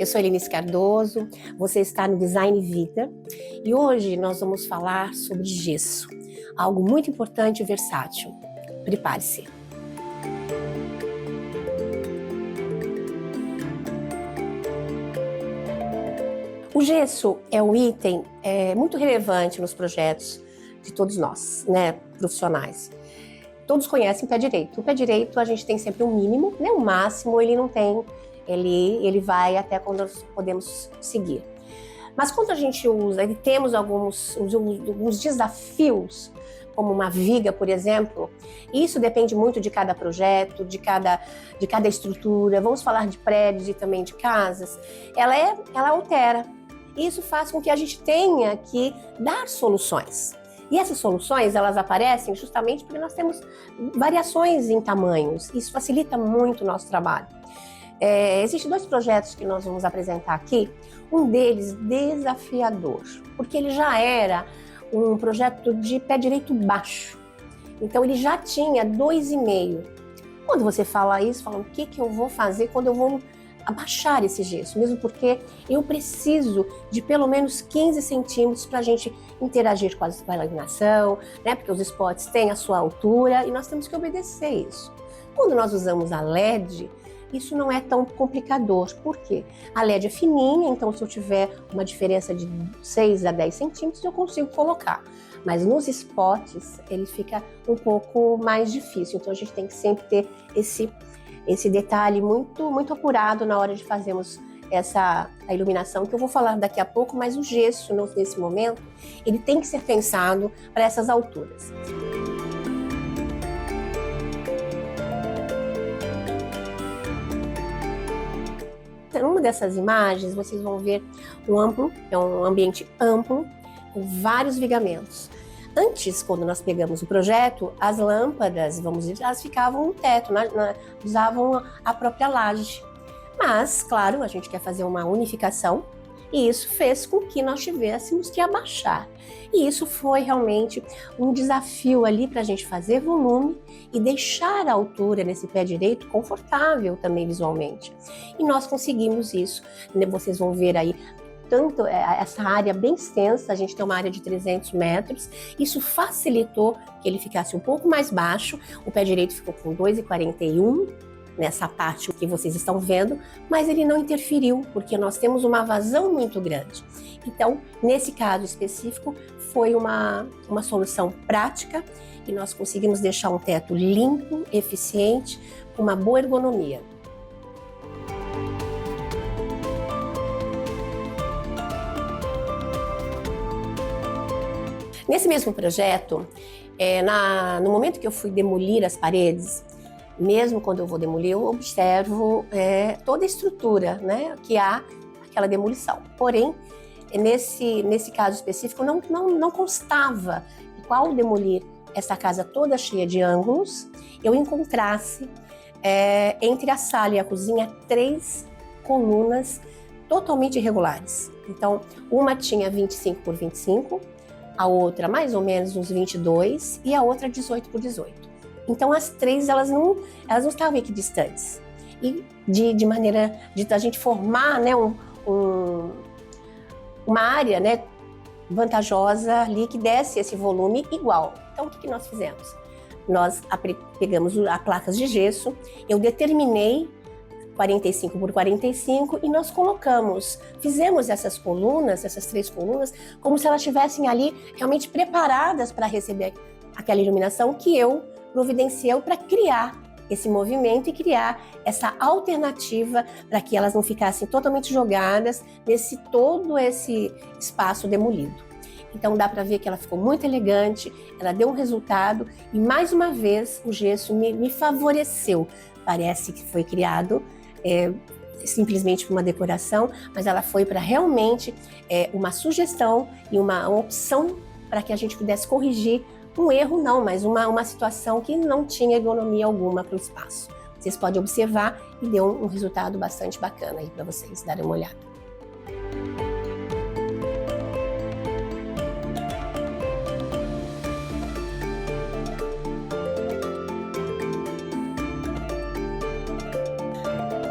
Eu sou Elinice Cardoso, você está no Design Vida e hoje nós vamos falar sobre gesso, algo muito importante e versátil. Prepare-se! O gesso é um item muito relevante nos projetos de todos nós, né, profissionais. Todos conhecem o pé direito. O pé direito a gente tem sempre um mínimo, né? O máximo ele não tem, ele vai até quando nós podemos seguir. Mas quando a gente usa, temos alguns desafios, como uma viga, por exemplo, isso depende muito de cada projeto, de cada estrutura. Vamos falar de prédios e também de casas. Ela altera. Isso faz com que a gente tenha que dar soluções. E essas soluções, elas aparecem justamente porque nós temos variações em tamanhos. Isso facilita muito o nosso trabalho. Existem dois projetos que nós vamos apresentar aqui. Um deles desafiador, porque ele já era um projeto de pé direito baixo. Então ele já tinha 2,5. Quando você fala isso, fala o que eu vou fazer quando eu vou abaixar esse gesso, mesmo porque eu preciso de pelo menos 15 centímetros para a gente interagir com a iluminação, né? Porque os spots têm a sua altura e nós temos que obedecer isso. Quando nós usamos a LED, isso não é tão complicador. Por quê? A LED é fininha, então se eu tiver uma diferença de 6 a 10 centímetros, eu consigo colocar. Mas nos spots, ele fica um pouco mais difícil. Então a gente tem que sempre ter esse detalhe muito apurado na hora de fazermos a iluminação, que eu vou falar daqui a pouco, mas o gesso, nesse momento, ele tem que ser pensado para essas alturas. Numa dessas imagens, vocês vão ver um ambiente amplo, com vários vigamentos. Antes, quando nós pegamos o projeto, as lâmpadas, vamos dizer, elas ficavam no teto, usavam a própria laje. Mas, claro, a gente quer fazer uma unificação e isso fez com que nós tivéssemos que abaixar. E isso foi realmente um desafio ali para a gente fazer volume e deixar a altura nesse pé direito confortável também visualmente. E nós conseguimos isso, né? Vocês vão ver aí tanto essa área bem extensa, a gente tem uma área de 300 metros, isso facilitou que ele ficasse um pouco mais baixo, o pé direito ficou com 2,41 nessa parte que vocês estão vendo, mas ele não interferiu, porque nós temos uma vazão muito grande. Então, nesse caso específico, foi uma solução prática e nós conseguimos deixar um teto limpo, eficiente, com uma boa ergonomia. Nesse mesmo projeto, no momento que eu fui demolir as paredes, mesmo quando eu vou demolir, eu observo toda a estrutura, né, que há aquela demolição. Porém, nesse caso específico, não constava que ao demolir essa casa toda cheia de ângulos, eu encontrasse entre a sala e a cozinha 3 colunas totalmente irregulares. Então, uma tinha 25 por 25, a outra mais ou menos uns 22 e a outra 18 por 18. Então as 3 elas não estavam equidistantes. E de maneira de a gente formar, né, uma área, né, vantajosa ali que desse esse volume igual. Então o que nós fizemos? Nós pegamos as placas de gesso, eu determinei 45 por 45 e nós fizemos essas 3 colunas, como se elas estivessem ali realmente preparadas para receber aquela iluminação que eu providenciei para criar esse movimento e criar essa alternativa para que elas não ficassem totalmente jogadas todo esse espaço demolido. Então dá para ver que ela ficou muito elegante, ela deu um resultado e mais uma vez o gesso me favoreceu. Parece que foi criado simplesmente por uma decoração, mas ela foi para realmente uma sugestão e uma opção para que a gente pudesse corrigir um erro não, mas uma situação que não tinha ergonomia alguma para o espaço. Vocês podem observar e deu um resultado bastante bacana aí para vocês darem uma olhada.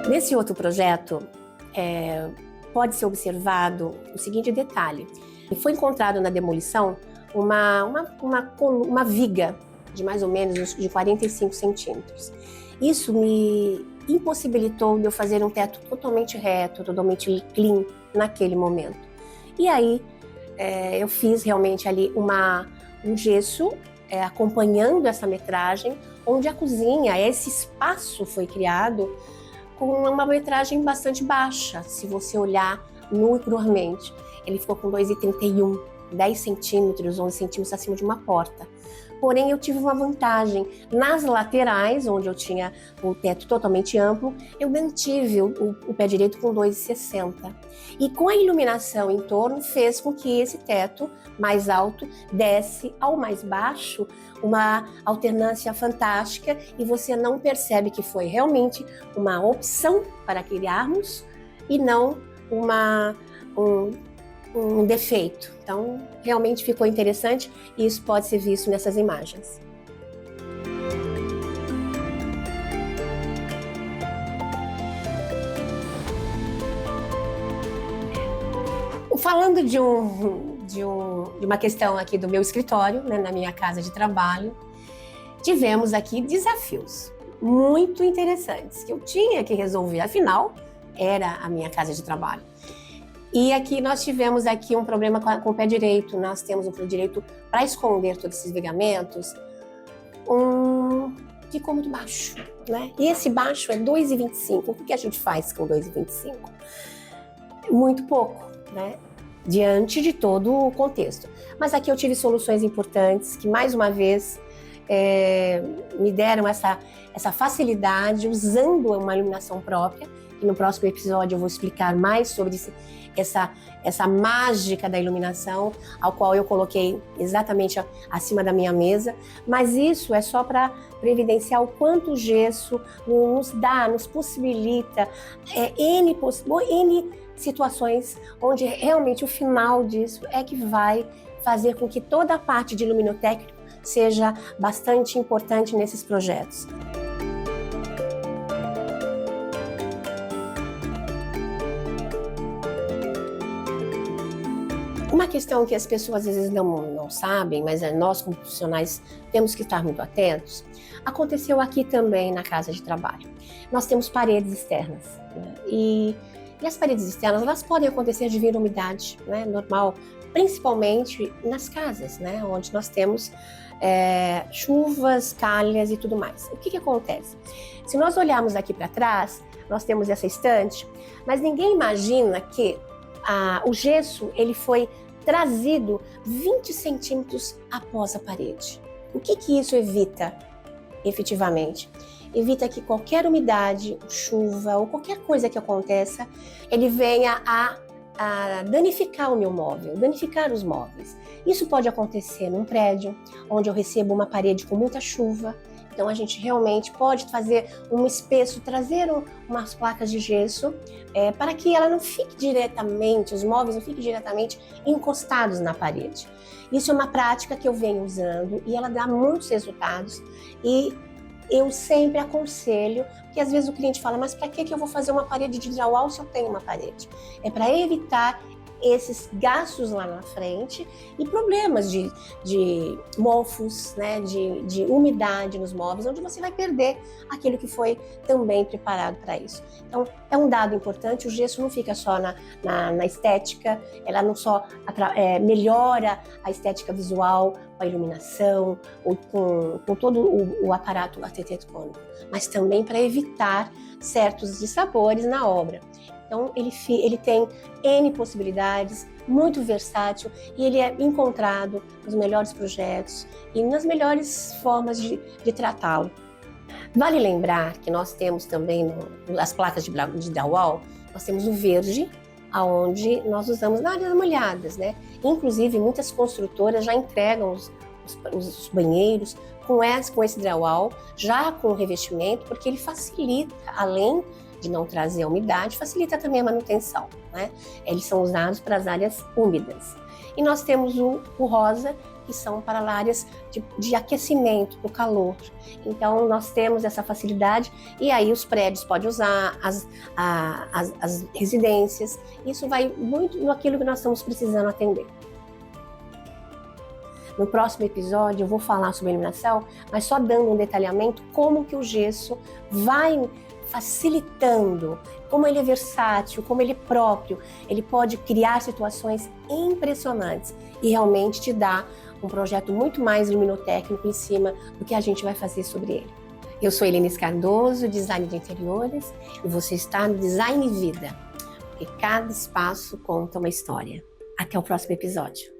Nesse outro projeto, pode ser observado o seguinte detalhe. Foi encontrado na demolição uma viga de mais ou menos de 45 centímetros. Isso me impossibilitou de eu fazer um teto totalmente reto, totalmente clean naquele momento. E aí eu fiz realmente ali um gesso acompanhando essa metragem, onde a cozinha, esse espaço foi criado com uma metragem bastante baixa, se você olhar nu e cruamente. Ele ficou com 2,31, 10 centímetros, 11 centímetros acima de uma porta. Porém, eu tive uma vantagem. Nas laterais, onde eu tinha o teto totalmente amplo, eu mantive o pé direito com 2,60. E com a iluminação em torno, fez com que esse teto mais alto desse ao mais baixo uma alternância fantástica, e você não percebe que foi realmente uma opção para criarmos e não um defeito. Então, realmente ficou interessante e isso pode ser visto nessas imagens. Falando de uma questão aqui do meu escritório, né, na minha casa de trabalho, tivemos aqui desafios muito interessantes que eu tinha que resolver, afinal, era a minha casa de trabalho. E aqui nós tivemos aqui um problema com o pé direito. Nós temos um pé direito para esconder todos esses ligamentos. Ficou muito baixo, né? E esse baixo é 2,25. O que a gente faz com 2,25? Muito pouco, né? Diante de todo o contexto. Mas aqui eu tive soluções importantes que, mais uma vez, me deram essa facilidade usando uma iluminação própria. E no próximo episódio eu vou explicar mais sobre essa mágica da iluminação, ao qual eu coloquei exatamente acima da minha mesa. Mas isso é só para evidenciar o quanto o gesso nos possibilita N situações onde realmente o final disso é que vai fazer com que toda a parte de luminotécnico seja bastante importante nesses projetos. Uma questão que as pessoas às vezes não sabem, mas nós como profissionais temos que estar muito atentos, aconteceu aqui também na casa de trabalho. Nós temos paredes externas, né? E as paredes externas, elas podem acontecer de vir umidade, né? Normal, principalmente nas casas, né? Onde nós temos chuvas, calhas e tudo mais. O que acontece? Se nós olharmos aqui para trás, nós temos essa estante, mas ninguém imagina que o gesso ele foi trazido 20 centímetros após a parede. O que isso evita, efetivamente? Evita que qualquer umidade, chuva ou qualquer coisa que aconteça, ele venha a danificar o meu móvel, danificar os móveis. Isso pode acontecer num prédio, onde eu recebo uma parede com muita chuva. Então a gente realmente pode fazer um espesso, trazer umas placas de gesso para que ela não fique diretamente, os móveis não fiquem diretamente encostados na parede. Isso é uma prática que eu venho usando e ela dá muitos resultados, e eu sempre aconselho, porque às vezes o cliente fala, mas para que eu vou fazer uma parede de drywall se eu tenho uma parede? É para evitar esses gastos lá na frente e problemas de mofos, né, de umidade nos móveis, onde você vai perder aquilo que foi também preparado para isso. Então, é um dado importante, o gesso não fica só na estética, ela não só melhora a estética visual, com a iluminação, ou com todo o aparato arquitetônico, mas também para evitar certos dissabores na obra. Então, ele tem N possibilidades, muito versátil, e ele é encontrado nos melhores projetos e nas melhores formas de tratá-lo. Vale lembrar que nós temos também as placas de drywall, nós temos o verde, aonde nós usamos nas áreas molhadas, né? Inclusive, muitas construtoras já entregam os banheiros com esse drywall, já com o revestimento, porque ele facilita, além de não trazer a umidade, facilita também a manutenção, né? Eles são usados para as áreas úmidas. E nós temos o rosa, que são para áreas de aquecimento, para o calor. Então, nós temos essa facilidade e aí os prédios podem usar, as residências. Isso vai muito naquilo que nós estamos precisando atender. No próximo episódio eu vou falar sobre iluminação, mas só dando um detalhamento como que o gesso vai facilitando, como ele é versátil, como ele é próprio, ele pode criar situações impressionantes e realmente te dá um projeto muito mais luminotécnico em cima do que a gente vai fazer sobre ele. Eu sou Helene Cardoso, design de interiores, e você está no Design Vida, porque cada espaço conta uma história. Até o próximo episódio.